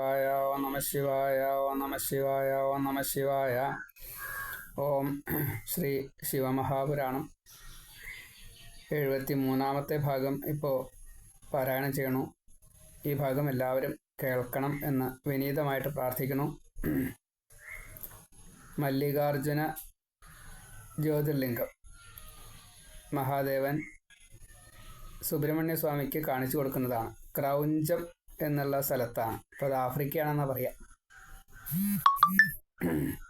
ഓം നമ ശിവായ. ഓം നമ ശിവായ. ഓം നമ ശിവായ. ഓം ശ്രീ ശിവമഹാപുരാണം 73-ാമത്തെ ഭാഗം ഇപ്പോൾ പാരായണം ചെയ്യണു. ഈ ഭാഗം എല്ലാവരും കേൾക്കണം എന്ന് വിനീതമായിട്ട് പ്രാർത്ഥിക്കുന്നു. മല്ലികാർജുന ജ്യോതിർലിംഗം മഹാദേവൻ സുബ്രഹ്മണ്യ സ്വാമിക്ക് കാണിച്ചു കൊടുക്കുന്നതാണ്. ക്രൗഞ്ചം എന്നുള്ള സ്ഥലത്താണ്. അപ്പോൾ അത് ആഫ്രിക്കയാണെന്നാണ് പറയുക.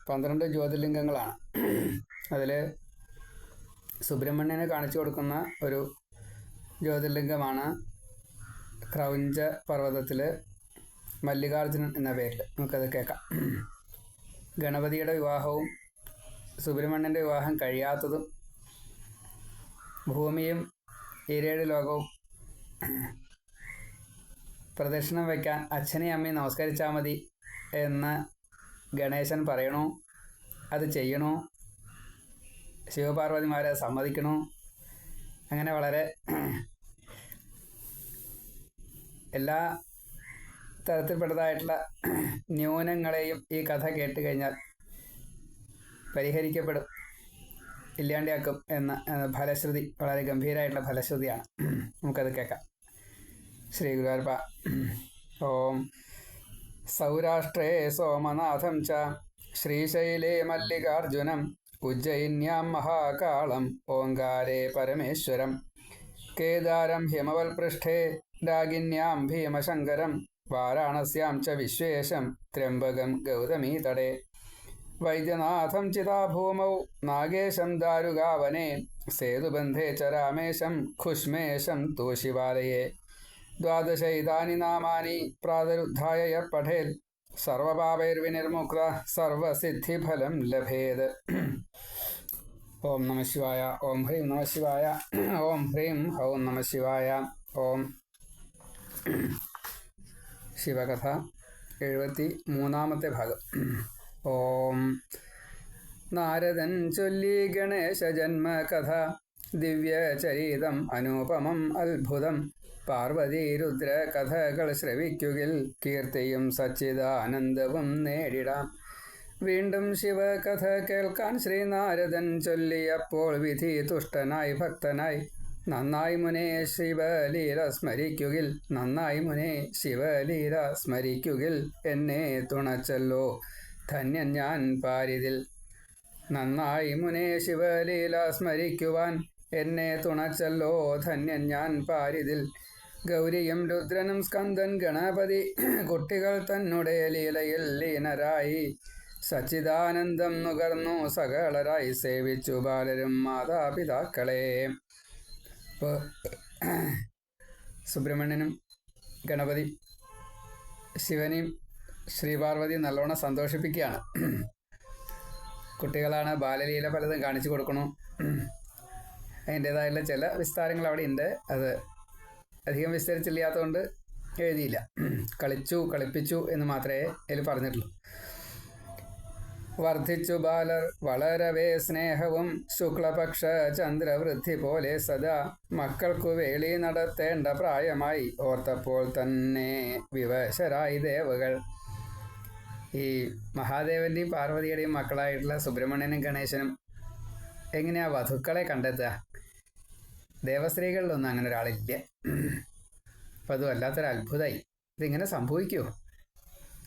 12 ജ്യോതിർലിംഗങ്ങളാണ്. അതിൽ സുബ്രഹ്മണ്യനെ കാണിച്ചു കൊടുക്കുന്ന ഒരു ജ്യോതിർലിംഗമാണ് ക്രൗഞ്ച പർവ്വതത്തിൽ മല്ലികാർജുനൻ എന്ന പേരിൽ. നമുക്കത് കേൾക്കാം. ഗണപതിയുടെ വിവാഹവും സുബ്രഹ്മണ്യൻ്റെ വിവാഹം കഴിയാത്തതും ഭൂമിയും 7 ലോകവും പ്രദക്ഷിണം വയ്ക്കാൻ അച്ഛനെയും അമ്മയും നമസ്കരിച്ചാൽ മതി എന്ന് ഗണേശൻ പറയണു. അത് ചെയ്യണു. ശിവപാർവതിമാരെ സമ്മതിക്കണു. അങ്ങനെ വളരെ എല്ലാ തരത്തിൽപ്പെട്ടതായിട്ടുള്ള ന്യൂനങ്ങളെയും ഈ കഥ കേട്ട് കഴിഞ്ഞാൽ പരിഹരിക്കപ്പെടും, ഇല്ലാണ്ടാക്കും എന്ന ഫലശ്രുതി, വളരെ ഗംഭീരമായിട്ടുള്ള ഫലശ്രുതിയാണ്. നമുക്കത് കേൾക്കാം. ശ്രീ ഗുരുവായൂരപ്പ. ഓം സൗരാഷ്ട്രേ സോമനാഥം ച ശ്രീശൈലേ മല്ലികാർജുനം ഉജ്ജയിന്യാം മഹാകാളം ഓങ്കാരേ പരമേശ്വരം കേദാരം ഹിമവൽപൃഷ്ഠേ രാഗിന്യാം ഭീമശങ്കരം വാരാണസ്യാം ച വിശ്വേശം ത്രയംബകം ഗൗതമീതടേ വൈദ്യനാഥം ചിതാഭൂമൗ നാഗേശം ദാരുകാവനെ സേതുബന്ധേ ച രാമേശം ഖുഷ്മേശം തൂ ശിവാലയേ ദ്വാദശൈതാനി നാമാനി പ്രാതരുദ്ധായ യഃ പഠേൽ സർവപാപൈർവിനിർമുക്ത സർവസിദ്ധിഫലം ലഭേത്. ഓം നമ ശിവായ. ഓം ഹ്രീം നമ ശിവായ. ഓം ഹ്രീം ഹൗം നമ ശിവായ. ഓം ശിവകഥ 73-ാമത്തെ ഭാഗം. ഓം നാരദൻ ചൊല്ലി ഗണേശ ജന്മകഥ ദിവ്യചരിതം അനൂപമം അത്ഭുതം പാർവതി രുദ്ര കഥകൾ ശ്രവിക്കുകിൽ കീർത്തിയും സച്ചിദാനന്ദവും നേടിടാം. വീണ്ടും ശിവകഥ കേൾക്കാൻ ശ്രീനാരദൻ ചൊല്ലിയപ്പോൾ വിധി തുഷ്ടനായി ഭക്തനായി നന്നായി മുനെ ശിവലീല സ്മരിക്കുകിൽ നന്നായി മുനെ ശിവലീല സ്മരിക്കുകിൽ എന്നെ തുണച്ചല്ലോ ധന്യൻ ഞാൻ പാരിതിൽ. നന്നായി മുനെ ശിവലീല സ്മരിക്കുവാൻ എന്നെ തുണച്ചല്ലോ ധന്യൻ ഞാൻ പാരിതിൽ. ഗൗരിയും രുദ്രനും സ്കന്ദൻ ഗണപതി കുട്ടികൾ തന്നുടെ ലീലയിൽ ലീനരായി സച്ചിദാനന്ദം നുകർന്നു സകളരായി സേവിച്ചു ബാലരും മാതാപിതാക്കളെ. ഇപ്പോൾ സുബ്രഹ്മണ്യനും ഗണപതി ശിവനെയും ശ്രീപാർവതി നല്ലോണം സന്തോഷിപ്പിക്കുകയാണ്. കുട്ടികളാണ്, ബാലലീല പലതും കാണിച്ചു കൊടുക്കണു. അതിൻ്റേതായുള്ള ചില വിസ്താരങ്ങൾ അവിടെ ഉണ്ട്. അത് അധികം വിസ്തരിച്ചില്ലാത്തതുകൊണ്ട് എഴുതിയില്ല. കളിപ്പിച്ചു എന്ന് മാത്രമേ അതിൽ പറഞ്ഞിട്ടുള്ളൂ. വർദ്ധിച്ചു ബാലർ വളരവേ സ്നേഹവും ശുക്ലപക്ഷ ചന്ദ്രവൃദ്ധി പോലെ സദാ മക്കൾക്കു വേളി നടത്തേണ്ട പ്രായമായി ഓർത്തപ്പോൾ തന്നെ വിവശരായി ദേവകൾ. ഈ മഹാദേവൻ്റെയും പാർവതിയുടെയും മക്കളായിട്ടുള്ള സുബ്രഹ്മണ്യനും ഗണേശനും എങ്ങനെയാ വധുക്കളെ കണ്ടെത്തുക? ദേവസ്ത്രീകളിലൊന്നും അങ്ങനെ ഒരാളില്ല. അപ്പം അത് വല്ലാത്തൊരു അത്ഭുതമായി. ഇതിങ്ങനെ സംഭവിക്കുമോ?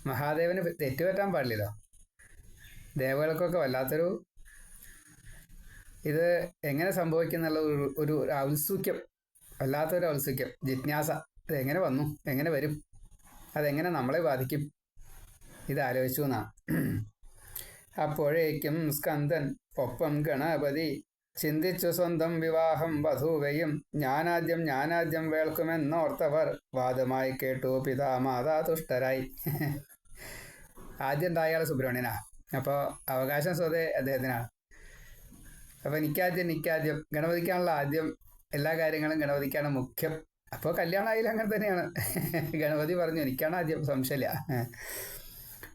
മഹാദേവന് തെറ്റുപറ്റാൻ പാടില്ലല്ലോ. ദേവകൾക്കൊക്കെ വല്ലാത്തൊരു ഇത് എങ്ങനെ സംഭവിക്കുന്നുള്ള ഒരു ഔത്സുക്യം, വല്ലാത്തൊരു ഔത്സുക്യം, ജിജ്ഞാസ. ഇതെങ്ങനെ വന്നു, എങ്ങനെ വരും, അതെങ്ങനെ നമ്മളെ ബാധിക്കും, ഇതാലോചിച്ചു എന്നാണ്. അപ്പോഴേക്കും സ്കന്ദൻ ഒപ്പം ഗണപതി ചിന്തിച്ചു സ്വന്തം വിവാഹം വധുവയും ഞാനാദ്യം വേൾക്കുമെന്നോർത്തവർ വാദമായി കേട്ടു പിതാമാതാ തുഷ്ടരായി. ആദ്യം ഉണ്ടായ ആൾ സുബ്രഹ്മണ്യനാ. അപ്പോൾ അവകാശം സ്വതേ അദ്ദേഹത്തിനാണ്. അപ്പോൾ നിക്കാദ്യം ഗണപതിക്കാണല്ലോ ആദ്യം. എല്ലാ കാര്യങ്ങളും ഗണപതിക്കാണ് മുഖ്യം. അപ്പോൾ കല്യാണമായാലും അങ്ങനെ തന്നെയാണ്. ഗണപതി പറഞ്ഞു എനിക്കാണ് ആദ്യം, സംശയമില്ല.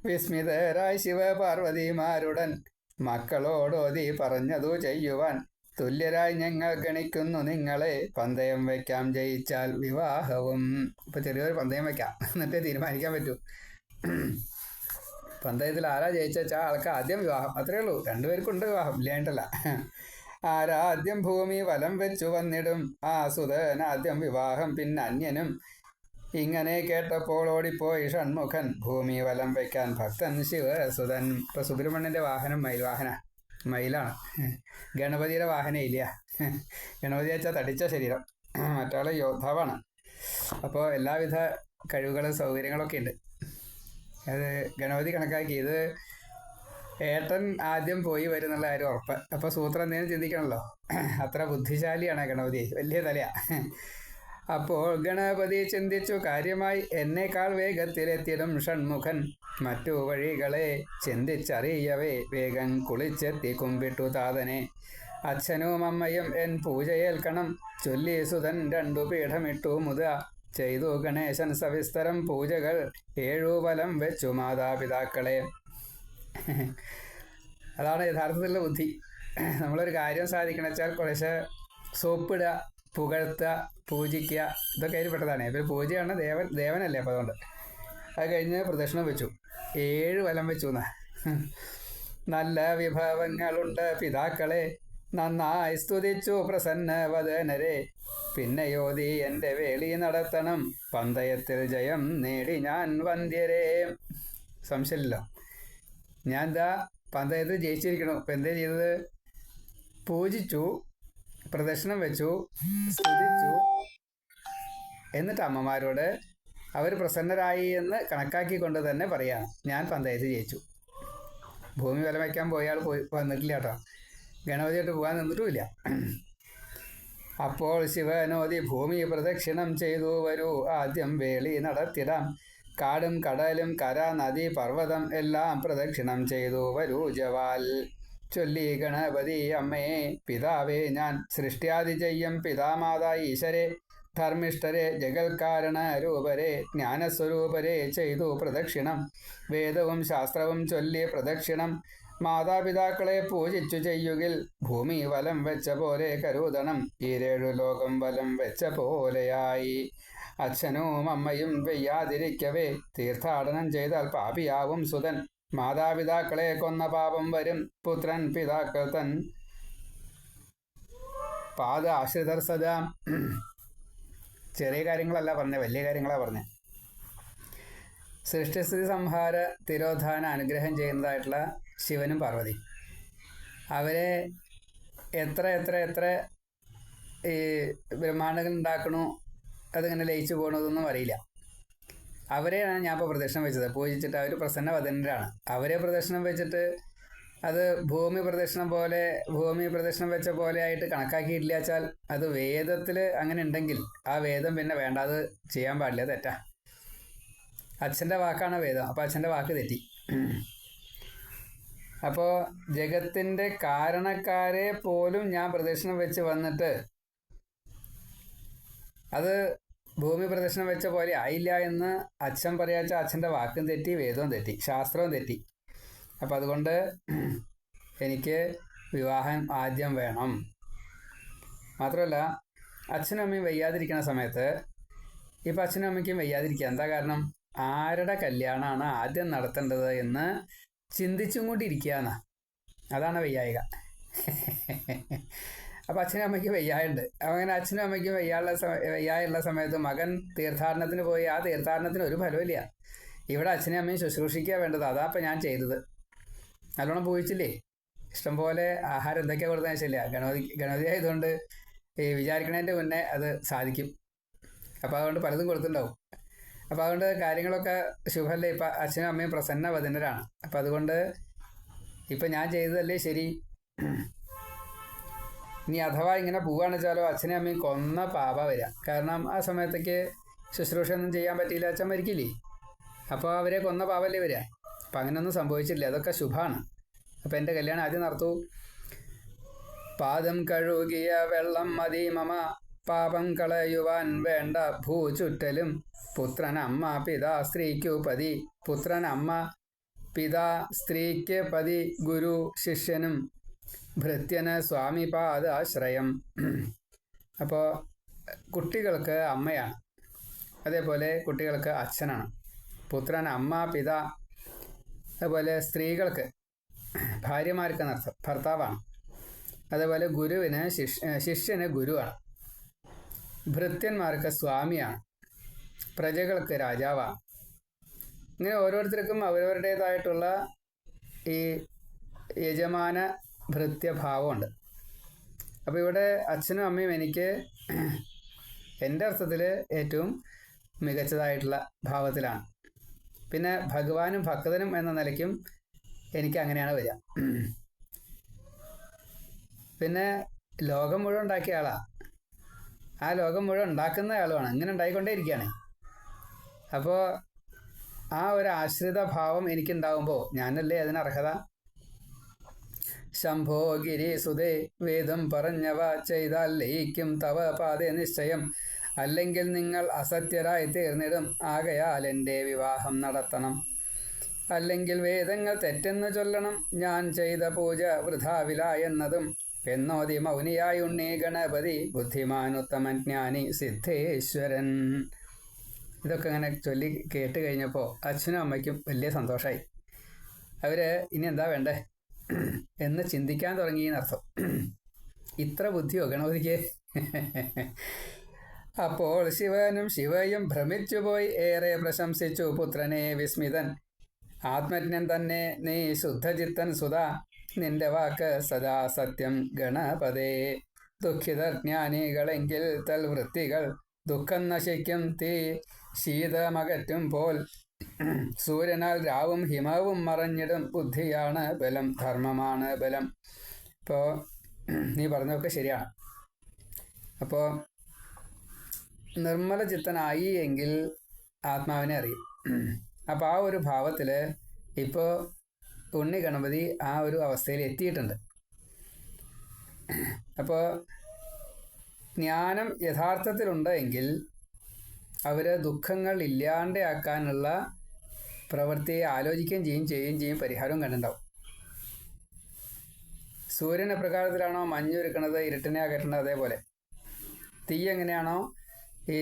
വിസ്മിതരായി ശിവപാർവതിമാരുടൻ മക്കളോടോതി പറഞ്ഞതു ചെയ്യുവാൻ തുല്യരായി ഞങ്ങൾ ഗണിക്കുന്നു നിങ്ങളെ പന്തയം വയ്ക്കാം ജയിച്ചാൽ വിവാഹവും. ഇപ്പോൾ ചെറിയൊരു പന്തയം വയ്ക്കാം, എന്നിട്ടേ തീരുമാനിക്കാൻ പറ്റൂ. പന്തയത്തിൽ ആരാ ജയിച്ചാൽ ആൾക്ക് ആദ്യം വിവാഹം, അത്രയേ ഉള്ളൂ. രണ്ടുപേർക്കുണ്ട് വിവാഹം, ഇല്ലായിട്ടല്ല. ആരാദ്യം ഭൂമി വലം വെച്ചു വന്നിടും, ആ സുതനാദ്യം വിവാഹം പിന്നന്യനും. ഇങ്ങനെ കേട്ടപ്പോൾ ഓടിപ്പോയി ഷൺമുഖൻ, ഭൂമി വലം വയ്ക്കാൻ ഭക്തൻ ശിവസുതൻ. ഇപ്പൊ സുബ്രഹ്മണ്യന്റെ വാഹനം മയിൽവാഹന, മയിലാണ്. ഗണപതിയുടെ വാഹനം ഇല്ല. ഗണപതി വെച്ചാൽ തടിച്ച ശരീരം, മറ്റാള് യോദ്ധാവാണ്. അപ്പോൾ എല്ലാവിധ കഴിവുകളും സൗകര്യങ്ങളൊക്കെ ഉണ്ട്. അത് ഗണപതി കണക്കാക്കി ഇത് ഏട്ടൻ ആദ്യം പോയി വരുന്നുള്ള കാര്യം ഉറപ്പ്. അപ്പോൾ സൂത്രം എന്തെങ്കിലും ചിന്തിക്കണമല്ലോ. അത്ര ബുദ്ധിശാലിയാണ് ഗണപതി, വലിയ തലയാ. അപ്പോൾ ഗണപതി ചിന്തിച്ചു കാര്യമായി, എന്നേക്കാൾ വേഗത്തിലെത്തിയിടും ഷൺമുഖൻ. മറ്റു വഴികളെ ചിന്തിച്ചറിയവേ വേഗം കുളിച്ചെത്തി കുമ്പിട്ടു താതനെ. അച്ഛനും അമ്മയും എൻ പൂജയേൽക്കണം, ചൊല്ലി സുതൻ 2 പീഠമിട്ടു മുത. ചെയ്തു ഗണേശൻ സവിസ്തരം പൂജകൾ, 7 വലം വെച്ചു മാതാപിതാക്കളെ. അതാണ് യഥാർത്ഥത്തിലുള്ള ബുദ്ധി. നമ്മളൊരു കാര്യം സാധിക്കണം വെച്ചാൽ കുറേശ്ശെ സോപ്പിടുക, പുകഴ്ത്തുക, പൂജിക്കുക, ഇതൊക്കെ അതിൽ പെട്ടതാണ്. ഇവർ പൂജയാണ്, ദേവനല്ലേ. അപ്പം അതുകൊണ്ട് അത് കഴിഞ്ഞ് പ്രദക്ഷിണം വെച്ചു, 7 വലം വെച്ചു എന്നാ. നല്ല വിഭവങ്ങളുണ്ട് പിതാക്കളെ, നന്നായി സ്തുതിച്ചു പ്രസന്നവദനരെ. പിന്നെ യോതി എൻ്റെ വേളി നടത്തണം, പന്തയത്തിൽ ജയം നേടി ഞാൻ വന്ധ്യരെ. സംശയമില്ലല്ലോ, ഞാൻ എന്താ പന്തയത്തിൽ ജയിച്ചിരിക്കണു. ഇപ്പം എന്തേ ചെയ്തത്? പൂജിച്ചു, പ്രദക്ഷിണം വെച്ചു, സ്തുതിച്ചു. എന്നിട്ട് അമ്മമാരോട് അവർ പ്രസന്നരായി എന്ന് കണക്കാക്കിക്കൊണ്ട് തന്നെ പറയാണ്, ഞാൻ പന്തയത്തിൽ ജയിച്ചു. ഭൂമി വലം വയ്ക്കാൻ പോയാൽ വന്നിട്ടില്ല കേട്ടോ, ഗണപതിയായിട്ട് പോകാൻ നിന്നിട്ടുമില്ല. അപ്പോൾ ശിവനോദി ഭൂമി പ്രദക്ഷിണം ചെയ്തു വരൂ, ആദ്യം വേളി നടത്തിടാം. കാടും കടലും കര നദി പർവ്വതം എല്ലാം പ്രദക്ഷിണം ചെയ്തു വരൂ ജവാൽ. ചൊല്ലി ഗണപതി അമ്മയെ പിതാവേ ഞാൻ, സൃഷ്ട്യാദി ചെയ്യും പിതാമാതാ ഈശ്വരെ. ധർമ്മിഷ്ഠരെ ജഗൽക്കാരണ രൂപരെ, ജ്ഞാനസ്വരൂപരെ ചെയ്തു പ്രദക്ഷിണം. വേദവും ശാസ്ത്രവും ചൊല്ലി പ്രദക്ഷിണം, മാതാപിതാക്കളെ പൂജിച്ചു ചെയ്യുകിൽ. ഭൂമി വലം വെച്ച പോലെ കരുതണം, ഈ 7 ലോകം വലം വെച്ച പോലെയായി. അച്ഛനും അമ്മയും വെയ്യാതിരിക്കവേ തീർത്ഥാടനം ചെയ്താൽ പാപിയാവും സുതൻ. മാതാപിതാക്കളെ കൊന്ന പാപം വരും, പുത്രൻ പിതാക്കൾ തൻ പാദ ആശ്രിതർ സദാ. ചെറിയ കാര്യങ്ങളല്ല പറഞ്ഞത്, വലിയ കാര്യങ്ങളാണ് പറഞ്ഞത്. സൃഷ്ടിസ്ഥിതി സംഹാര തിരോധാന അനുഗ്രഹം ചെയ്യുന്നതായിട്ടുള്ള ശിവനും പാർവതി, അവരെ എത്ര എത്ര എത്ര ഈ ബ്രഹ്മാണ്ടങ്ങൾ ഉണ്ടാക്കണു, അതിങ്ങനെ ലയിച്ചു പോകണതൊന്നും അറിയില്ല. അവരെയാണ് ഞാൻ ഇപ്പോൾ പ്രദക്ഷിണം വെച്ചത്. പൂജിച്ചിട്ട് അവർ പ്രസന്നവദനരാണ്. അവരെ പ്രദക്ഷിണം വെച്ചിട്ട് അത് ഭൂമി പ്രദക്ഷിണം വെച്ച പോലെ ആയിട്ട് കണക്കാക്കിയിട്ടില്ല വെച്ചാൽ അത് വേദത്തിൽ അങ്ങനെ ഉണ്ടെങ്കിൽ ആ വേദം പിന്നെ വേണ്ട, അത് ചെയ്യാൻ പാടില്ല, തെറ്റാ. അച്ഛൻ്റെ വാക്കാണ് വേദം, അപ്പോൾ അച്ഛൻ്റെ വാക്ക് തെറ്റി. അപ്പോൾ ജഗത്തിൻ്റെ കാരണക്കാരെ പോലും ഞാൻ പ്രദക്ഷിണം വെച്ച് വന്നിട്ട് അത് ഭൂമി പ്രദക്ഷിണം വെച്ച പോലെ ആയില്ല എന്ന് അച്ഛൻ പറയാച്ച അച്ഛൻ്റെ വാക്കും തെറ്റി, വേദവും തെറ്റി, ശാസ്ത്രവും തെറ്റി. അപ്പം അതുകൊണ്ട് എനിക്ക് വിവാഹം ആദ്യം വേണം. മാത്രമല്ല അച്ഛനും അമ്മയും വയ്യാതിരിക്കുന്ന സമയത്ത്, ഇപ്പം അച്ഛനും അമ്മയ്ക്കും വയ്യാതിരിക്കുക, എന്താ കാരണം? ആരുടെ കല്യാണമാണ് ആദ്യം നടത്തേണ്ടത് എന്ന് ചിന്തിച്ചും കൊണ്ടിരിക്കുക എന്നാ. അതാണ് വയ്യായിക. അപ്പം അച്ഛനും അമ്മയ്ക്ക് വയ്യായുണ്ട്. അങ്ങനെ അച്ഛനും അമ്മയ്ക്കും വയ്യായുള്ള സമയത്ത് മകൻ തീർത്ഥാടനത്തിന് പോയി, ആ തീർത്ഥാടനത്തിന് ഒരു ഫലമില്ല. ഇവിടെ അച്ഛനും അമ്മയും ശുശ്രൂഷിക്കുക വേണ്ടത്. അതാ അപ്പം ഞാൻ ചെയ്തത്. നല്ലോണം പൂജിച്ചില്ലേ, ഇഷ്ടംപോലെ ആഹാരം എന്തൊക്കെയാണ് കൊടുത്താൽ ശരിയില്ല. ഗണപതി ആയതുകൊണ്ട് ഈ വിചാരിക്കണതിൻ്റെ മുന്നേ അത് സാധിക്കും. അപ്പോൾ അതുകൊണ്ട് പലതും കൊടുത്തിട്ടുണ്ടാവും. അപ്പോൾ അതുകൊണ്ട് കാര്യങ്ങളൊക്കെ ശുഭല്ലേ. ഇപ്പം അച്ഛനും അമ്മയും പ്രസന്നവദനരാണ്. അപ്പം അതുകൊണ്ട് ഇപ്പം ഞാൻ ചെയ്തതല്ലേ ശരി. ഇനി അഥവാ ഇങ്ങനെ പോവുകയാണെന്ന് വെച്ചാലോ അച്ഛനും അമ്മയും കൊന്ന പാപ വരിക. കാരണം ആ സമയത്തേക്ക് ശുശ്രൂഷ ഒന്നും ചെയ്യാൻ പറ്റിയില്ല, അച്ഛൻ മരിക്കില്ലേ. അപ്പോൾ അവരെ കൊന്ന പാവല്ലേ വരിക. അപ്പം അങ്ങനെയൊന്നും സംഭവിച്ചില്ല, അതൊക്കെ ശുഭമാണ്. അപ്പം എൻ്റെ കല്യാണം ആദ്യം നടത്തൂ. പാദം കഴുകിയ വെള്ളം മതി മമ, പാപം കളയുവാൻ വേണ്ട ഭൂചുറ്റലും. പുത്രൻ അമ്മ പിതാ സ്ത്രീക്കു പതി, പുത്രൻ അമ്മ പിതാ സ്ത്രീക്ക് പതി, ഗുരു ശിഷ്യനും ഭൃത്യന് സ്വാമിപാദാശ്രയം. അപ്പോൾ കുട്ടികൾക്ക് അമ്മയാണ്, അതേപോലെ കുട്ടികൾക്ക് അച്ഛനാണ്. പുത്രൻ അമ്മ, പിത. അതുപോലെ സ്ത്രീകൾക്ക് ഭാര്യമാർക്ക് എന്നർത്ഥം, ഭർത്താവാണ്. അതേപോലെ ഗുരുവിന് ശിഷ്യന് ഗുരുവാണ്. ഭൃത്യന്മാർക്ക് സ്വാമിയാണ്. പ്രജകൾക്ക് രാജാവാണ്. ഇങ്ങനെ ഓരോരുത്തർക്കും അവരവരുടേതായിട്ടുള്ള ഈ യജമാന ഭൃത്യഭാവമുണ്ട്. അപ്പോൾ ഇവിടെ അച്ഛനും അമ്മയും എനിക്ക് എൻ്റെ അർത്ഥത്തിൽ ഏറ്റവും മികച്ചതായിട്ടുള്ള ഭാവത്തിലാണ്. പിന്നെ ഭഗവാനും ഭക്തനും എന്ന നിലയ്ക്കും എനിക്ക് അങ്ങനെയാണ് വരിക. പിന്നെ ലോകം മുഴുവൻ ഉണ്ടാക്കിയ ആളാണ്. ആ ലോകം മുഴുവൻ ഉണ്ടാക്കുന്ന ആളുമാണ്. ഇങ്ങനെ ഉണ്ടായിക്കൊണ്ടേ ഇരിക്കുകയാണ്. അപ്പോൾ ആ ഒരു ആശ്രിത ഭാവം എനിക്കുണ്ടാവുമ്പോൾ ഞാനല്ലേ അതിന് അർഹത. ശംഭോ ഗിരിസുതേ വേദം പറഞ്ഞവ ചെയ്താൽ ലയിക്കും തവ പാതേ നിശ്ചയം. അല്ലെങ്കിൽ നിങ്ങൾ അസത്യരായി തീർന്നിടും, ആകയാൽ എൻ്റെ വിവാഹം നടത്തണം. അല്ലെങ്കിൽ വേദങ്ങൾ തെറ്റെന്ന് ചൊല്ലണം, ഞാൻ ചെയ്ത പൂജ വൃഥാവില എന്നതും. എന്നോതി മൗനിയായി ഉണ്ണി ഗണപതി, ബുദ്ധിമാനുത്തമൻ ജ്ഞാനി സിദ്ധേശ്വരൻ. ഇതൊക്കെ ഇങ്ങനെ ചൊല്ലി കേട്ട് കഴിഞ്ഞപ്പോൾ അച്ഛനും അമ്മയ്ക്കും വലിയ സന്തോഷമായി. അവർ ഇനി എന്താ വേണ്ടേ എന്ന് ചിന്തിക്കാൻ തുടങ്ങി എന്നർത്ഥം. ഇത്ര ബുദ്ധിയോ ഗണപതിക്ക്? അപ്പോൾ ശിവയും ഭ്രമിച്ചുപോയി ഏറെ പ്രശംസിച്ചു പുത്രനെ വിസ്മിതൻ. ആത്മജ്ഞൻ തന്നെ നീ ശുദ്ധചിത്തൻ സുധാ, നിന്റെ വാക്ക് സദാ സത്യം ഗണപതേ. ദുഃഖിതർ ജ്ഞാനികളെങ്കിൽ തൽവൃത്തികൾ ദുഃഖം നശിക്കും തീ ശീതമകറ്റും പോൽ. സൂര്യനാൽ രാവും ഹിമവും മറഞ്ഞിടും, ബുദ്ധിയാണ് ബലം ധർമ്മമാണ് ബലം. ഇപ്പോൾ നീ പറഞ്ഞതൊക്കെ ശരിയാണ്. അപ്പോൾ നിർമ്മല ചിത്തനായി എങ്കിൽ ആത്മാവിനെ അറിയും. അപ്പോൾ ആ ഒരു ഭാവത്തിൽ ഇപ്പോൾ ഉണ്ണി ഗണപതി ആ ഒരു അവസ്ഥയിൽ എത്തിയിട്ടുണ്ട്. അപ്പോൾ ജ്ഞാനം യഥാർത്ഥത്തിലുണ്ട് എങ്കിൽ അവർ ദുഃഖങ്ങൾ ഇല്ലാണ്ടാക്കാനുള്ള പ്രവൃത്തിയെ ആലോചിക്കുകയും ചെയ്യും, പരിഹാരവും കണ്ടിട്ടുണ്ടാവും. സൂര്യൻ എപ്രകാരത്തിലാണോ മഞ്ഞുരുക്കണത്, ഇരുട്ടിനെ അകറ്റണത്, അതേപോലെ തീ എങ്ങനെയാണോ ഈ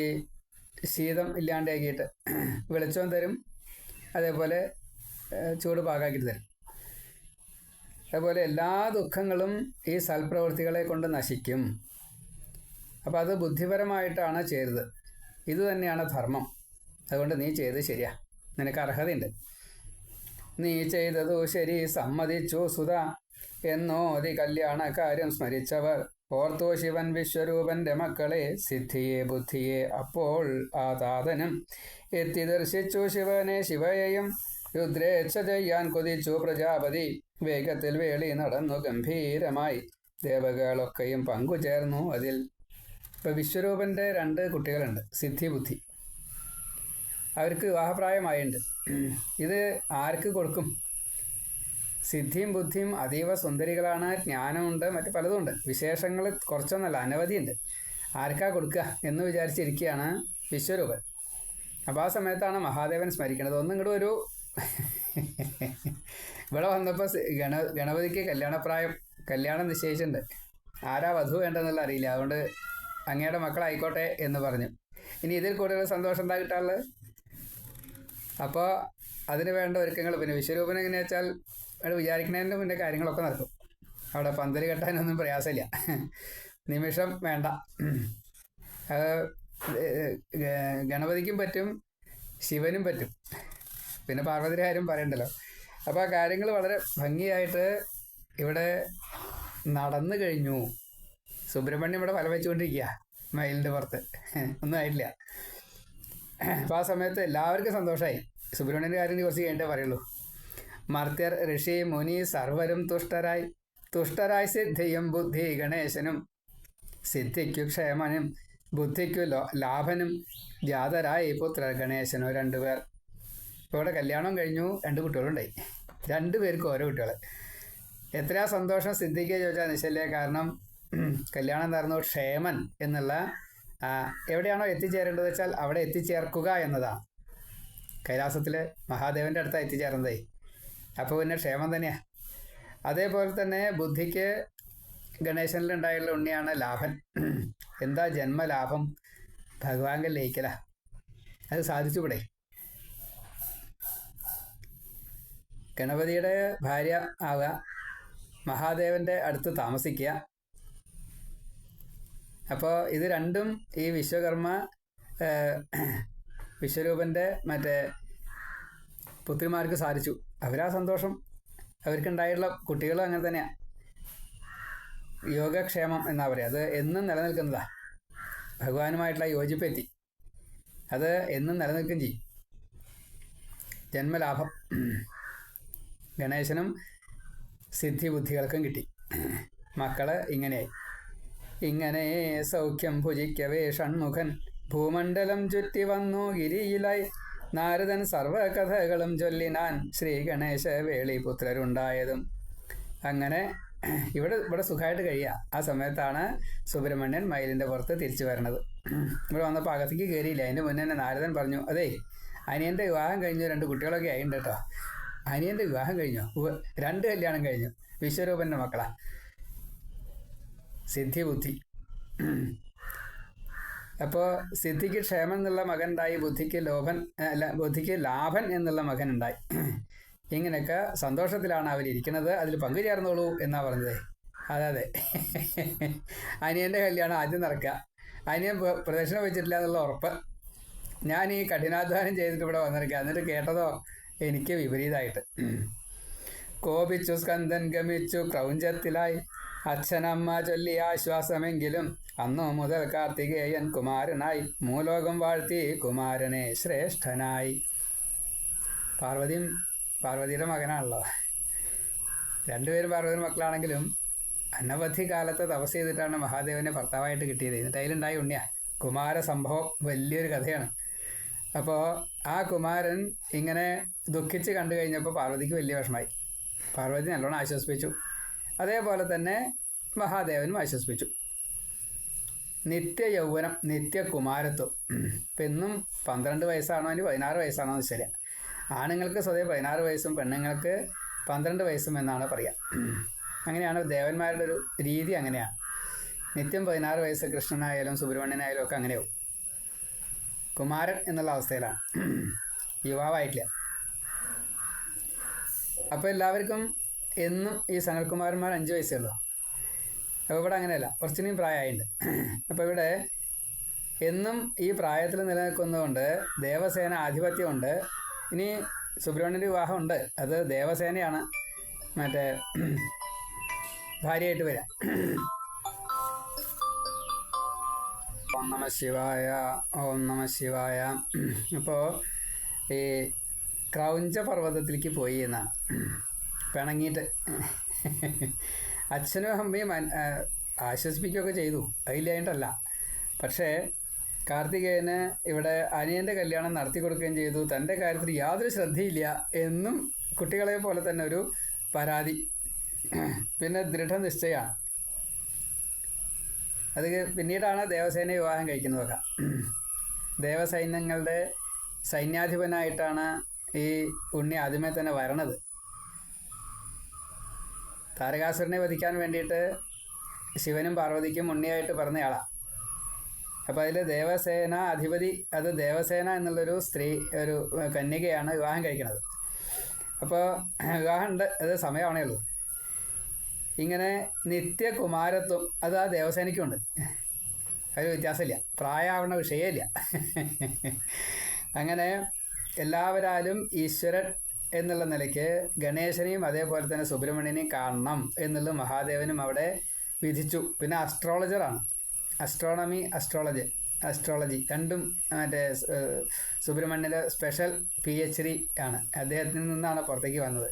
ശീതം ഇല്ലാണ്ടാക്കിയിട്ട് വെളിച്ചം തരും, അതേപോലെ ചൂട് പാകാക്കിയിട്ട് തരും. അതുപോലെ എല്ലാ ദുഃഖങ്ങളും ഈ സൽപ്രവൃത്തികളെ കൊണ്ട് നശിക്കും. അപ്പോൾ അത് ബുദ്ധിപരമായിട്ടാണ് ചെയ്തത്. ഇത് തന്നെയാണ് ധർമ്മം. അതുകൊണ്ട് നീ ചെയ്തത് ശരിയാ, നിനക്ക് അർഹതയുണ്ട്. നീ ചെയ്തതു ശരി സമ്മതിച്ചു സുധ, എന്നോതി കല്യാണ കാര്യം സ്മരിച്ചവർ. ഓർത്തോ ശിവൻ വിശ്വരൂപന്റെ മക്കളെ, സിദ്ധിയെ ബുദ്ധിയെ അപ്പോൾ ആ താതനും. എത്തി ദർശിച്ചു ശിവനെ ശിവയെയും, രുദ്രേച്ഛ ചെയ്യാൻ കൊതിച്ചു പ്രജാപതി. വേഗത്തിൽ വേളി നടന്നു ഗംഭീരമായി, ദേവകളൊക്കെയും പങ്കുചേർന്നു അതിൽ. ഇപ്പം വിശ്വരൂപൻ്റെ 2 കുട്ടികളുണ്ട്, സിദ്ധി ബുദ്ധി. അവർക്ക് വിവാഹപ്രായമായിട്ടുണ്ട്. ഇത് ആർക്ക് കൊടുക്കും? സിദ്ധിയും ബുദ്ധിയും അതീവ സുന്ദരികളാണ്, ജ്ഞാനമുണ്ട്, മറ്റ് പലതുമുണ്ട്. വിശേഷങ്ങൾ കുറച്ചൊന്നല്ല, അനവധിയുണ്ട്. ആർക്കാ കൊടുക്കുക എന്ന് വിചാരിച്ചിരിക്കുകയാണ് വിശ്വരൂപൻ. അപ്പോൾ ആ സമയത്താണ് മഹാദേവൻ സ്മരിക്കുന്നത്. ഒന്നും ഇങ്ങോട്ട് ഒരു ഇവിടെ വന്നപ്പോൾ ഗണപതിക്ക് കല്യാണം നിശ്ചയിച്ചിട്ടുണ്ട്. ആരാ വധു വേണ്ടെന്നുള്ള അറിയില്ല. അതുകൊണ്ട് അങ്ങയുടെ മക്കളായിക്കോട്ടെ എന്ന് പറഞ്ഞു. ഇനി ഇതിൽ കൂടുതൽ സന്തോഷം എന്താ കിട്ടാനുള്ളത്? അപ്പോൾ അതിന് വേണ്ട ഒരുക്കങ്ങൾ. പിന്നെ വിശ്വരൂപൻ എങ്ങനെയാ വെച്ചാൽ അവിടെ വിചാരിക്കുന്നതിൻ്റെ മുന്നേ കാര്യങ്ങളൊക്കെ നടക്കും. അവിടെ പന്തൽ കെട്ടാനൊന്നും പ്രയാസമില്ല, നിമിഷം വേണ്ട. ഗണപതിക്കും പറ്റും, ശിവനും പറ്റും, പിന്നെ പാർവതിയുടെ കാര്യം പറയണ്ടല്ലോ. അപ്പോൾ ആ കാര്യങ്ങൾ വളരെ ഭംഗിയായിട്ട് ഇവിടെ നടന്നു കഴിഞ്ഞു. സുബ്രഹ്മണ്യം ഇവിടെ വല വെച്ചുകൊണ്ടിരിക്കുക മയിലിൻ്റെ പുറത്ത്, ഒന്നും ആയിട്ടില്ല. അപ്പോൾ ആ സമയത്ത് എല്ലാവർക്കും സന്തോഷമായി. സുബ്രഹ്മണ്യൻ്റെ കാര്യം കുറച്ച് കഴിഞ്ഞിട്ടേ പറയുള്ളൂ. മർത്യർ ഋഷി മുനി സർവരും തുഷ്ടരായി സിദ്ധിയും ബുദ്ധി ഗണേശനും. സിദ്ധിക്കു ക്ഷേമനും ബുദ്ധിക്കു ലാഭനും ജാതരായി പുത്ര ഗണേശനോ 2 പേർ. ഇപ്പോൾ ഇവിടെ കല്യാണം കഴിഞ്ഞു, 2 കുട്ടികളുണ്ടായി. 2 പേർക്കും ഓരോ കുട്ടികൾ. എത്രയാ സന്തോഷം സിദ്ധിക്കുക ചോദിച്ചാൽ നിശ്ചയില്ല. കാരണം കല്യാണം നടന്നു ക്ഷേമൻ എന്നുള്ള എവിടെയാണോ എത്തിച്ചേരേണ്ടത് വെച്ചാൽ അവിടെ എത്തിച്ചേർക്കുക എന്നതാണ്. കൈലാസത്തിൽ മഹാദേവൻ്റെ അടുത്താണ് എത്തിച്ചേർന്നതേ. അപ്പോൾ പിന്നെ ക്ഷേമം തന്നെയാണ്. അതേപോലെ തന്നെ ബുദ്ധിക്ക് ഗണേശനിലുണ്ടായുള്ള ഉണ്ണിയാണ് ലാഭൻ. എന്താ ജന്മലാഭം? ഭഗവാന്റെ ലയിക്കല. അത് സാധിച്ചുകൂടെ? ഗണപതിയുടെ ഭാര്യ ആവുക, മഹാദേവൻ്റെ അടുത്ത് താമസിക്കുക. അപ്പോൾ ഇത് രണ്ടും ഈ വിശ്വകർമ്മ വിശ്വരൂപൻ്റെ മറ്റേ പുത്രിമാർക്ക് സാധിച്ചു. അവരാ സന്തോഷം. അവർക്കുണ്ടായിട്ടുള്ള കുട്ടികളും അങ്ങനെ തന്നെയാണ്. യോഗക്ഷേമം എന്നാ പറയുക. അത് എന്നും നിലനിൽക്കുന്നതാണ്. ഭഗവാനുമായിട്ടുള്ള യോജിപ്പെത്തി അത് എന്നും നിലനിൽക്കുകയും ചെയ്യും. ജന്മലാഭം ഗണേശനും സിദ്ധി ബുദ്ധികൾക്കും കിട്ടി. മക്കള് ഇങ്ങനെയായി. ഇങ്ങനെ സൗഖ്യം ഭുജിക്കവേ ഷൺമുഖൻ ഭൂമണ്ഡലം ചുറ്റി വന്നു ഗിരിയിലായി. നാരദൻ സർവകഥകളും ചൊല്ലിനാൻ ശ്രീ ഗണേശ വേളിപുത്രരുണ്ടായതും. അങ്ങനെ ഇവിടെ സുഖമായിട്ട് കഴിയുക. ആ സമയത്താണ് സുബ്രഹ്മണ്യൻ മയിലിൻ്റെ പുറത്ത് തിരിച്ചു വരണത്. ഇവിടെ വന്നപ്പോൾ അകത്തേക്ക് കയറിയില്ല. അതിൻ്റെ മുന്നേ തന്നെ നാരദൻ പറഞ്ഞു, അതേ അനിയൻ്റെ വിവാഹം കഴിഞ്ഞു, 2 കുട്ടികളൊക്കെ ആയിട്ടുണ്ട് കേട്ടോ. അനിയൻ്റെ വിവാഹം കഴിഞ്ഞു, 2 കല്യാണം കഴിഞ്ഞു. വിശ്വരൂപൻ്റെ മക്കളാ. സിദ്ധി ബുദ്ധി. അപ്പോൾ സിദ്ധിക്ക് ക്ഷേമം എന്നുള്ള മകൻ ഉണ്ടായി, ബുദ്ധിക്ക് ലാഭൻ എന്നുള്ള മകൻ ഉണ്ടായി. ഇങ്ങനെയൊക്കെ സന്തോഷത്തിലാണ് അവരിയ്ക്കുന്നത്. അതിൽ പങ്കുചേർന്നോളൂ എന്നാ പറഞ്ഞത്. അതെ അനിയൻ്റെ കല്യാണം ആദ്യം നടക്കുക. അനിയൻ പ്രദക്ഷിണം വെച്ചിട്ടില്ല എന്നുള്ള ഉറപ്പ്. ഞാൻ ഈ കഠിനാധ്വാനം ചെയ്തിട്ട് ഇവിടെ വന്നിരിക്കുക. എന്നിട്ട് കേട്ടതോ എനിക്ക് വിപരീതമായിട്ട്. കോപിച്ചു സ്കന്ദൻ ഗമിച്ചു ക്രൗഞ്ചത്തിലായി. അച്ഛനമ്മ ചൊല്ലിയ ആശ്വാസമെങ്കിലും അന്നു മുതൽ കാർത്തികേയൻ കുമാരനായി. മൂലോകം വാഴ്ത്തി കുമാരനെ ശ്രേഷ്ഠനായി. പാർവതിയുടെ മകനാണല്ലോ. 2 പേരും പാർവതിയുടെ മക്കളാണെങ്കിലും അനവധി കാലത്ത് തപസ് ചെയ്തിട്ടാണ് മഹാദേവനെ ഭർത്താവായിട്ട് കിട്ടിയത്. എന്നിട്ട് അതിലുണ്ടായി ഉണ്ണിയ കുമാര സംഭവം. വലിയൊരു കഥയാണ്. അപ്പോൾ ആ കുമാരൻ ഇങ്ങനെ ദുഃഖിച്ച് കണ്ടു കഴിഞ്ഞപ്പോൾ പാർവതിക്ക് വലിയ വിഷമായി. പാർവതി നല്ലോണം ആശ്വസിപ്പിച്ചു. അതേപോലെ തന്നെ മഹാദേവനും ആശ്വസിപ്പിച്ചു. നിത്യ യൗവനം, നിത്യ കുമാരത്വം. ഇപ്പം ഇന്നും 12 വയസ്സാണോ ഇനി 16 വയസ്സാണോ എന്ന് ശരിയാ. ആണുങ്ങൾക്ക് സ്വതേ 16 വയസ്സും പെണ്ണുങ്ങൾക്ക് 12 വയസ്സും എന്നാണ് പറയുക. അങ്ങനെയാണ് ദേവന്മാരുടെ ഒരു രീതി. അങ്ങനെയാണ്. നിത്യം 16 വയസ്സ്. കൃഷ്ണനായാലും സുബ്രഹ്മണ്യനായാലും ഒക്കെ അങ്ങനെയാവും. കുമാരൻ എന്നുള്ള അവസ്ഥയിലാണ്, യുവാവായിട്ടില്ല. അപ്പോൾ എല്ലാവർക്കും എന്നും ഈ സനൽകുമാരന്മാർ 5 വയസ്സേ ഉള്ളൂ. അപ്പോൾ ഇവിടെ അങ്ങനെയല്ല, കുറച്ചിനും പ്രായമായിട്ടുണ്ട്. അപ്പോൾ ഇവിടെ എന്നും ഈ പ്രായത്തിൽ നിലനിൽക്കുന്നതുകൊണ്ട് ദേവസേന ആധിപത്യമുണ്ട്. ഇനി സുബ്രഹ്മണ്യൻ്റെ വിവാഹമുണ്ട്. അത് ദേവസേനയാണ് മറ്റേ ഭാര്യയായിട്ട് വരാം. ഓം നമ ശിവായ, ഓം നമ ശിവായ. അപ്പോൾ ഈ ക്രൗഞ്ച പർവ്വതത്തിലേക്ക് പോയി എന്നാണ് പിണങ്ങിയിട്ട്. അച്ഛനും അമ്മയും ആശ്വസിപ്പിക്കുകയൊക്കെ ചെയ്തു, അതില്ലായിട്ടല്ല. പക്ഷേ കാർത്തികേയന് ഇവിടെ അനിയൻ്റെ കല്യാണം നടത്തി കൊടുക്കുകയും ചെയ്തു. തൻ്റെ കാര്യത്തിൽ യാതൊരു ശ്രദ്ധയില്ല എന്നും കുട്ടികളെ പോലെ തന്നെ ഒരു പരാതി. പിന്നെ ദൃഢനിശ്ചയമാണ്. അത് പിന്നീടാണ് ദേവസേന വിവാഹം കഴിക്കുന്നതൊക്കെ. ദേവസൈന്യങ്ങളുടെ സൈന്യാധിപനായിട്ടാണ് ഈ ഉണ്ണി ആദ്യമേ തന്നെ വരണത്. താരകാസുരനെ വധിക്കാൻ വേണ്ടിയിട്ട് ശിവനും പാർവതിക്കും ഉണ്ണിയായിട്ട് പറഞ്ഞയാളാണ്. അപ്പോൾ അതിൽ ദേവസേന അധിപതി, അത് ദേവസേന എന്നുള്ളൊരു സ്ത്രീ, ഒരു കന്യകയാണ് വിവാഹം കഴിക്കുന്നത്. അപ്പോൾ വിവാഹം ഉണ്ട്, അത് സമയമാണേ ഉള്ളൂ. ഇങ്ങനെ നിത്യകുമാരത്വം അത് ആ ദേവസേനയ്ക്കുണ്ട്. ഒരു വ്യത്യാസമില്ല, പ്രായമാവണ വിഷയമില്ല. അങ്ങനെ എല്ലാവരാലും ഈശ്വരൻ എന്നുള്ള നിലയ്ക്ക് ഗണേശനെയും അതേപോലെ തന്നെ സുബ്രഹ്മണ്യനെയും കാണണം എന്നുള്ളത് മഹാദേവനും അവിടെ വിധിച്ചു. പിന്നെ അസ്ട്രോളജറാണ്. അസ്ട്രോളജി രണ്ടും മറ്റേ സുബ്രഹ്മണ്യൻ്റെ സ്പെഷ്യൽ PhD ആണ്. അദ്ദേഹത്തിൽ നിന്നാണ് പുറത്തേക്ക് വന്നത്.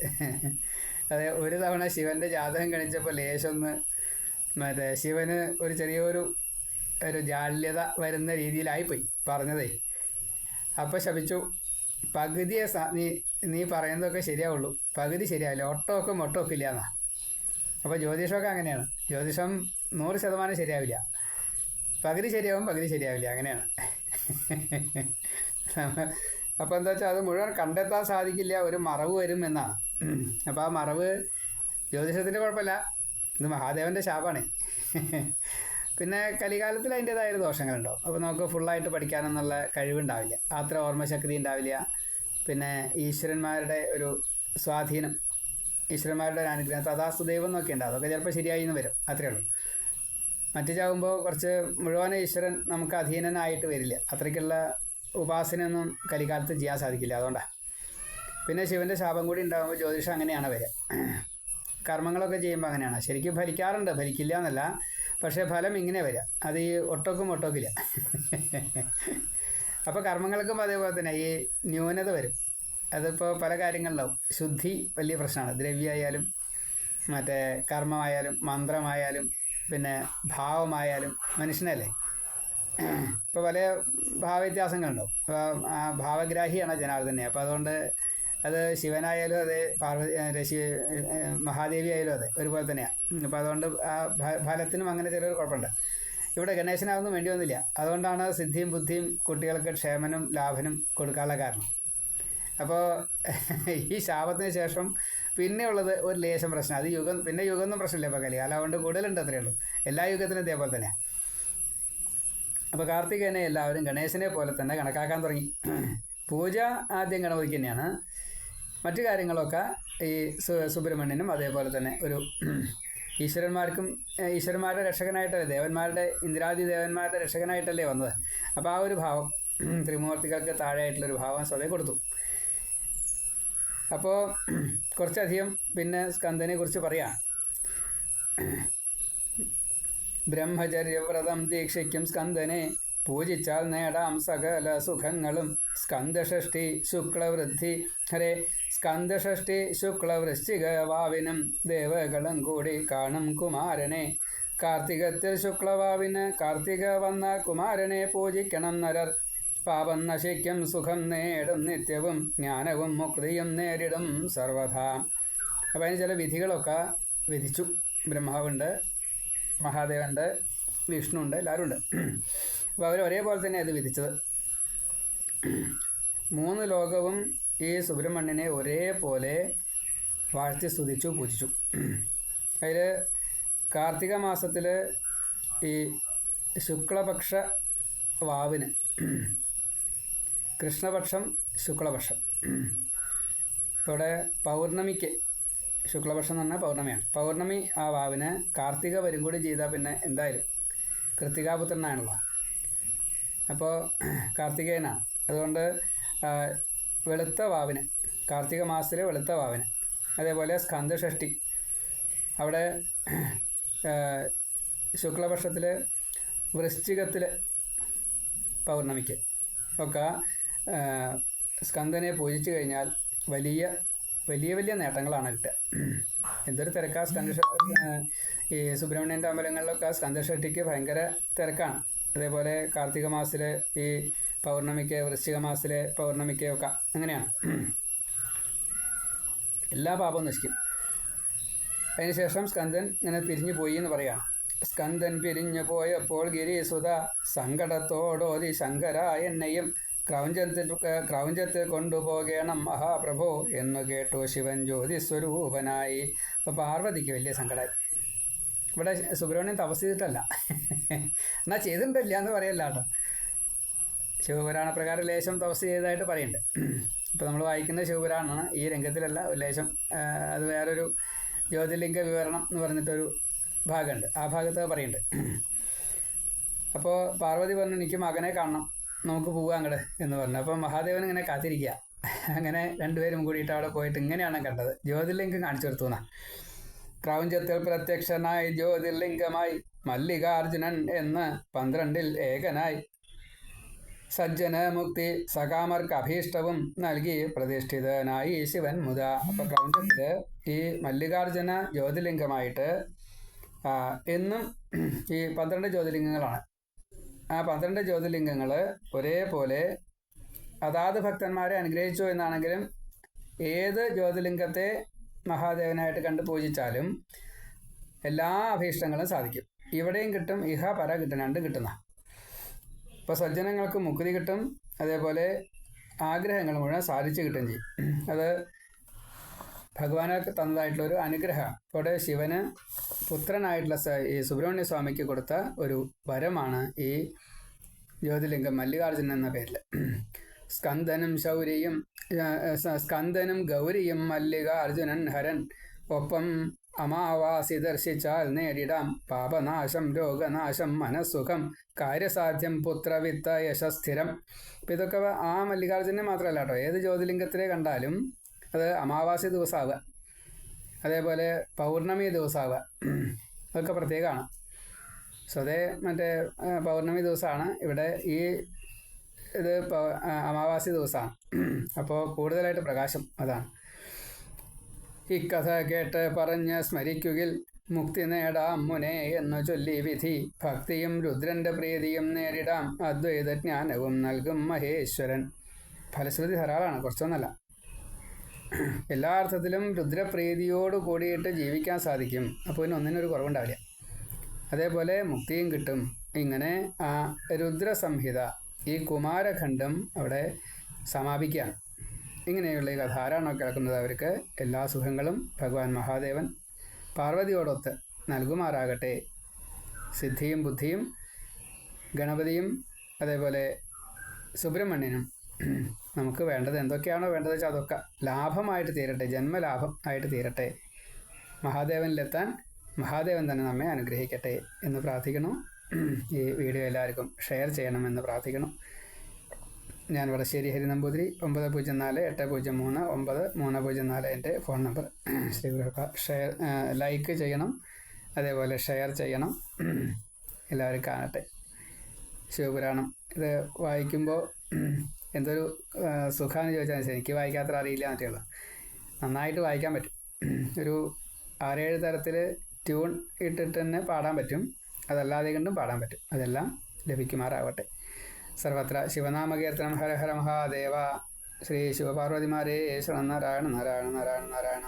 അതെ, ഒരു തവണ ശിവൻ്റെ ജാതകം ഗണിച്ചപ്പോൾ ലേശമൊന്ന് മറ്റേ ശിവന് ഒരു ചെറിയൊരു ജാള്യത വരുന്ന രീതിയിലായിപ്പോയി പറഞ്ഞതേ. അപ്പോൾ ശപിച്ചു, പകുതിയെ നീ പറയുന്നതൊക്കെ ശരിയാവുള്ളൂ, പകുതി ശരിയാവില്ല, ഒട്ടമൊക്കെ മൊട്ടമൊക്കെ ഇല്ല എന്നാ. അപ്പോൾ ജ്യോതിഷമൊക്കെ അങ്ങനെയാണ്. ജ്യോതിഷം 100% ശരിയാവില്ല. പകുതി ശരിയാവും, പകുതി ശരിയാവില്ല, അങ്ങനെയാണ്. അപ്പോൾ എന്താ വെച്ചാൽ അത് മുഴുവൻ കണ്ടെത്താൻ സാധിക്കില്ല, ഒരു മറവ് വരും എന്നാണ്. അപ്പോൾ ആ മറവ് ജ്യോതിഷത്തിൻ്റെ കുഴപ്പമില്ല, ഇത് മഹാദേവൻ്റെ ശാപമാണ്. പിന്നെ കലികാലത്തിൽ അതിൻ്റേതായ ദോഷങ്ങളുണ്ടാവും. അപ്പോൾ നമുക്ക് ഫുള്ളായിട്ട് പഠിക്കാനെന്നുള്ള കഴിവുണ്ടാവില്ല, അത്ര ഓർമ്മശക്തി ഉണ്ടാവില്ല. പിന്നെ ഈശ്വരന്മാരുടെ ഒരു സ്വാധീനം, ഈശ്വരന്മാരുടെ ഒരു അനുഗ്രഹം, തഥാസ്തു ദൈവം എന്നൊക്കെ ഉണ്ട്. അതൊക്കെ ചിലപ്പോൾ ശരിയായി എന്ന് വരും, അത്രയേ ഉള്ളൂ. മറ്റു ചാവുമ്പോൾ കുറച്ച് മുഴുവൻ ഈശ്വരൻ നമുക്ക് അധീനനായിട്ട് വരില്ല. അത്രയ്ക്കുള്ള ഉപാസനയൊന്നും കലികാലത്ത് ചെയ്യാൻ സാധിക്കില്ല. അതുകൊണ്ടാണ്. പിന്നെ ശിവൻ്റെ ശാപം കൂടി ഉണ്ടാകുമ്പോൾ ജ്യോതിഷം അങ്ങനെയാണ് വരിക. കർമ്മങ്ങളൊക്കെ ചെയ്യുമ്പോൾ അങ്ങനെയാണ്. ശരിക്കും ഫലിക്കാറുണ്ട്, ഫലിക്കില്ല എന്നല്ല, പക്ഷേ ഫലം ഇങ്ങനെ വരിക. അത് ഈ ഒട്ടോക്കില്ല. അപ്പോൾ കർമ്മങ്ങൾക്കും അതേപോലെ തന്നെ ഈ ന്യൂനത വരും. അതിപ്പോൾ പല കാര്യങ്ങളിലാവും. ശുദ്ധി വലിയ പ്രശ്നമാണ്. ദ്രവ്യമായാലും മറ്റേ കർമ്മമായാലും മന്ത്രമായാലും പിന്നെ ഭാവമായാലും മനുഷ്യനല്ലേ. ഇപ്പോൾ പല ഭാവവ്യത്യാസങ്ങളുണ്ടാവും. അപ്പോൾ ആ ഭാവഗ്രാഹിയാണ് ജനാർദ്ദനെ. അപ്പോൾ അതുകൊണ്ട് അത് ശിവനായാലും അതെ, മഹാദേവി ആയാലും അതെ, ഒരുപോലെ തന്നെയാണ്. അപ്പോൾ അതുകൊണ്ട് ആ ഫലത്തിനും അങ്ങനെ ചിലർ കുഴപ്പമുണ്ട്. ഇവിടെ ഗണേശനാവൊന്നും വേണ്ടി വന്നില്ല. അതുകൊണ്ടാണ് സിദ്ധിയും ബുദ്ധിയും കുട്ടികൾക്ക് ക്ഷേമനും ലാഭനും കൊടുക്കാനുള്ള കാരണം. അപ്പോൾ ഈ ശാപത്തിന് ശേഷം പിന്നെ ഉള്ളത് ഒരു ലേശം പ്രശ്നം. അത് യുഗം, പിന്നെ യുഗമൊന്നും പ്രശ്നമില്ല ഇപ്പോൾ കലികാലം. അതുകൊണ്ട് കൂടുതലുണ്ട്, അത്രയേ ഉള്ളൂ. എല്ലാ യുഗത്തിനും ഇതേപോലെ തന്നെയാണ്. അപ്പോൾ കാർത്തികേയനെ എല്ലാവരും ഗണേശനെ പോലെ തന്നെ കണക്കാക്കാൻ തുടങ്ങി. പൂജ ആദ്യം ഗണപതിക്ക് തന്നെയാണ്. മറ്റു കാര്യങ്ങളൊക്കെ ഈ സുബ്രഹ്മണ്യനും അതേപോലെ തന്നെ ഒരു ഈശ്വരന്മാരുടെ രക്ഷകനായിട്ടല്ലേ, ദേവന്മാരുടെ ഇന്ദ്രാദി ദേവന്മാരുടെ രക്ഷകനായിട്ടല്ലേ വന്നത്. അപ്പോൾ ആ ഒരു ഭാവം ത്രിമൂർത്തികൾക്ക് താഴെയായിട്ടുള്ളൊരു ഭാവം സ്വതേ കൊടുത്തു. അപ്പോൾ കുറച്ചധികം പിന്നെ സ്കന്ദനെ കുറിച്ച് പറയാം. ബ്രഹ്മചര്യവ്രതം ദീക്ഷിക്കും സ്കന്ദനെ പൂജിച്ചാൽ നേടാം സകല സുഖങ്ങളും. സ്കന്ദഷഷ്ടി ശുക്ലവൃദ്ധി സ്കന്ദഷഷ്ടി ശുക്ലവൃശ്ചിക വാവിനും ദേവകളും കൂടി കാണും കുമാരനെ. കാർത്തികത്തിൽ ശുക്ലവാവിന് കാർത്തിക വന്ന കുമാരനെ പൂജിക്കണം നരർ. പാപം നശിക്കും, സുഖം നേടും നിത്യവും, ജ്ഞാനവും മുക്തിയും നേരിടും സർവഥാ. അപ്പോൾ അതിന് ചില വിധികളൊക്കെ വിധിച്ചു. ബ്രഹ്മാവുണ്ട്, മഹാദേവനുണ്ട്, വിഷ്ണുണ്ട്, എല്ലാവരും ഉണ്ട്. അപ്പോൾ അവർ ഒരേപോലെ തന്നെ അത് വിധിച്ചത്. 3 ലോകവും ഈ സുബ്രഹ്മണ്യനെ ഒരേപോലെ വാഴ്ത്തി സ്തുതിച്ചു, പൂജിച്ചു. അതിൽ കാർത്തിക മാസത്തിൽ ഈ ശുക്ലപക്ഷ വാവിന്, കൃഷ്ണപക്ഷം ശുക്ലപക്ഷം, ഇവിടെ പൗർണമിക്ക്, ശുക്ലപക്ഷം എന്ന് പറഞ്ഞാൽ പൗർണമിയാണ്. പൗർണമി ആ വാവിന് കാർത്തിക വരും കൂടി ചെയ്താൽ പിന്നെ എന്തായാലും കൃത്തികാപുത്രനാണല്ലോ. അപ്പോൾ കാർത്തികേയനാണ്. അതുകൊണ്ട് വെളുത്ത വാവിന്, കാർത്തിക മാസത്തിലെ വെളുത്ത വാവിന്. അതേപോലെ സ്കന്ദഷഷ്ടി, അവിടെ ശുക്ലപക്ഷത്തിൽ വൃശ്ചികത്തിൽ പൗർണമിക്ക് ഒക്കെ സ്കന്ദനെ പൂജിച്ചു കഴിഞ്ഞാൽ വലിയ വലിയ വലിയ നേട്ടങ്ങളാണ് കിട്ടുക. എന്തൊരു തിരക്കാ ഈ സുബ്രഹ്മണ്യൻ്റെ അമ്പലങ്ങളിലൊക്കെ സ്കന്ദഷഷ്ടിക്ക് ഭയങ്കര തിരക്കാണ്. അതേപോലെ കാർത്തിക മാസത്തിൽ ഈ പൗർണമിക്ക്, വൃശ്ചിക മാസത്തിലെ പൗർണമിക്ക് ഒക്കെ അങ്ങനെയാണ്. എല്ലാ പാപവും നശിക്കും. അതിനുശേഷം സ്കന്ദൻ ഇങ്ങനെ പിരിഞ്ഞു പോയി എന്ന് പറയാം. സ്കന്ദൻ പിരിഞ്ഞു പോയപ്പോൾ ഗിരീസുത സങ്കടത്തോടോതി ശങ്കര എന്നെയും ക്രൗഞ്ചത്തിൽ കൊണ്ടുപോകണം മഹാപ്രഭോ എന്നു കേട്ടു ശിവൻ ജ്യോതിസ്വരൂപനായി. അപ്പോൾ പാർവതിക്ക് വലിയ സങ്കടമായി. ഇവിടെ സുബ്രഹ്മണ്യൻ തപസ് ചെയ്തിട്ടല്ല, എന്നാൽ ചെയ്തിട്ടില്ല എന്ന് പറയല്ല കേട്ടോ. ശിവപുരാണ പ്രകാരം ലേശം തപസ് ചെയ്തതായിട്ട് പറയുന്നുണ്ട്. ഇപ്പോൾ നമ്മൾ വായിക്കുന്ന ശിവപുരാണമാണ്, ഈ രംഗത്തിലല്ല. ഒരു ലേശം അത് വേറൊരു ജ്യോതിർലിംഗ വിവരണം എന്ന് പറഞ്ഞിട്ടൊരു ഭാഗമുണ്ട്, ആ ഭാഗത്ത് പറയുന്നുണ്ട്. അപ്പോൾ പാർവതി പറഞ്ഞു, എനിക്ക് മകനെ കാണണം, നമുക്ക് പോകാം അങ്ങോട്ട് എന്ന് പറഞ്ഞു. അപ്പോൾ മഹാദേവൻ ഇങ്ങനെ കാത്തിരിക്കുക. അങ്ങനെ രണ്ടുപേരും കൂടിയിട്ട് അവിടെ പോയിട്ട് ഇങ്ങനെയാണ് കണ്ടത്. ജ്യോതിർലിംഗം കാണിച്ചു കൊടുത്തു എന്നാ. ക്രൗഞ്ചത്തിൽ പ്രത്യക്ഷനായി ജ്യോതിർലിംഗമായി മല്ലികാർജുനൻ എന്ന് 12 ഏകനായി. സജ്ജന മുക്തി സകാമർക്ക് അഭീഷ്ടവും നൽകി പ്രതിഷ്ഠിതനായി ശിവൻ മുത. അപ്പോൾ ക്രൗഞ്ചത്തിൽ ഈ മല്ലികാർജുന ജ്യോതിർലിംഗമായിട്ട് എന്നും ഈ 12 ജ്യോതിർലിംഗങ്ങളാണ്. ആ 12 ജ്യോതിർലിംഗങ്ങൾ ഒരേപോലെ അതാത് ഭക്തന്മാരെ അനുഗ്രഹിച്ചു എന്നാണെങ്കിലും ഏത് ജ്യോതിർലിംഗത്തെ മഹാദേവനായിട്ട് കണ്ട് പൂജിച്ചാലും എല്ലാ അഭീഷ്ടങ്ങളും സാധിക്കും. ഇവിടെയും കിട്ടും, ഇഹ പര കിട്ടും, രണ്ടും കിട്ടുന്ന. ഇപ്പോൾ സജ്ജനങ്ങൾക്ക് മുക്തി കിട്ടും, അതേപോലെ ആഗ്രഹങ്ങൾ മുഴുവൻ സാധിച്ചു കിട്ടുകയും ചെയ്യും. അത് ഭഗവാനൊക്കെ തന്നതായിട്ടുള്ളൊരു അനുഗ്രഹമാണ്. ഇവിടെ ശിവന് പുത്രനായിട്ടുള്ള ഈ സുബ്രഹ്മണ്യ സ്വാമിക്ക് കൊടുത്ത ഒരു വരമാണ് ഈ ജ്യോതിർലിംഗം മല്ലികാർജുനൻ എന്ന പേരിൽ. സ്കന്ദനും ശൗരിയും സ്കന്ദനും ഗൗരിയും മല്ലികാർജുനൻ ഹരൻ ഒപ്പം അമാവാസി ദർശിച്ചാൽ നേരിടാം പാപനാശം രോഗനാശം മനസ്സുഖം കാര്യസാധ്യം പുത്രവിത്ത യശസ്ഥിരം. അപ്പം ഇതൊക്കെ ആ മല്ലികാർജുനെ മാത്രമല്ല കേട്ടോ, ഏത് ജ്യോതിലിംഗത്തിലെ കണ്ടാലും അത് അമാവാസി ദിവസമാവുക, അതേപോലെ പൗർണമി ദിവസമാവുക, അതൊക്കെ പ്രത്യേകമാണ്. സ്വതേ മറ്റേ പൗർണമി ദിവസമാണ്, ഇവിടെ ഈ ഇത് അമാവാസി ദിവസമാണ്. അപ്പോൾ കൂടുതലായിട്ട് പ്രകാശം അതാണ്. ഇക്കഥ കേട്ട് പറഞ്ഞ് സ്മരിക്കുകിൽ മുക്തി നേടാം മുനേ എന്നു ചൊല്ലി വിധി. ഭക്തിയും രുദ്രന്റെ പ്രീതിയും നേരിടാം അദ്വൈത ജ്ഞാനവും നൽകും മഹേശ്വരൻ. ഫലശ്രുതി ധാരാളമാണ്, കുറച്ചൊന്നല്ല. എല്ലാ അർത്ഥത്തിലും രുദ്രപ്രീതിയോട് കൂടിയിട്ട് ജീവിക്കാൻ സാധിക്കും. അപ്പോൾ പിന്നെ ഒന്നിനൊരു കുറവുണ്ടാവില്ല. അതേപോലെ മുക്തിയും കിട്ടും. ഇങ്ങനെ ആ രുദ്രസംഹിത, ഈ കുമാരഖണ്ഡം അവിടെ സമാപിക്കുകയാണ്. ഇങ്ങനെയുള്ള ഈ കഥ ആരാണോ കേൾക്കുന്നത് അവർക്ക് എല്ലാ സുഖങ്ങളും ഭഗവാൻ മഹാദേവൻ പാർവതിയോടൊത്ത് നൽകുമാറാകട്ടെ. സിദ്ധിയും ബുദ്ധിയും ഗണപതിയും അതേപോലെ സുബ്രഹ്മണ്യനും നമുക്ക് വേണ്ടത് എന്തൊക്കെയാണോ വേണ്ടത് വെച്ചാൽ അതൊക്കെ ലാഭമായിട്ട് തീരട്ടെ, ജന്മലാഭം ആയിട്ട് തീരട്ടെ. മഹാദേവനിലെത്താൻ മഹാദേവൻ തന്നെ നമ്മെ അനുഗ്രഹിക്കട്ടെ എന്ന് പ്രാർത്ഥിക്കണം. ഈ വീഡിയോ എല്ലാവർക്കും ഷെയർ ചെയ്യണമെന്ന് പ്രാർത്ഥിക്കണം. ഞാൻ വടശ്ശേരി ഹരി നമ്പൂതിരി, 9048039304 എൻ്റെ phone number. Shri share like ചെയ്യണം, അതേപോലെ ഷെയർ ചെയ്യണം, എല്ലാവരും കാണട്ടെ. ശിവപുരാണം ഇത് വായിക്കുമ്പോൾ എന്തൊരു സുഖമാണെന്ന് ചോദിച്ചാൽ എനിക്ക് വായിക്കാത്ര അറിയില്ല എന്നേ ഉള്ളൂ. നന്നായിട്ട് വായിക്കാൻ പറ്റും. ഒരു 6-7 തരത്തിൽ ട്യൂൺ ഇട്ടിട്ട് തന്നെ പാടാൻ പറ്റും, അതല്ലാതെ കണ്ടും പാടാൻ പറ്റും. അതെല്ലാം ലഭിക്കുമാറാവട്ടെ. സർവത്ര ശിവനാമകീർത്തനം. ഹര ഹര മഹാദേവ. ശ്രീ ശിവപാർവതിമാരേ ശരണം. നാരായണ നാരായണ നാരായണ നാരായണ.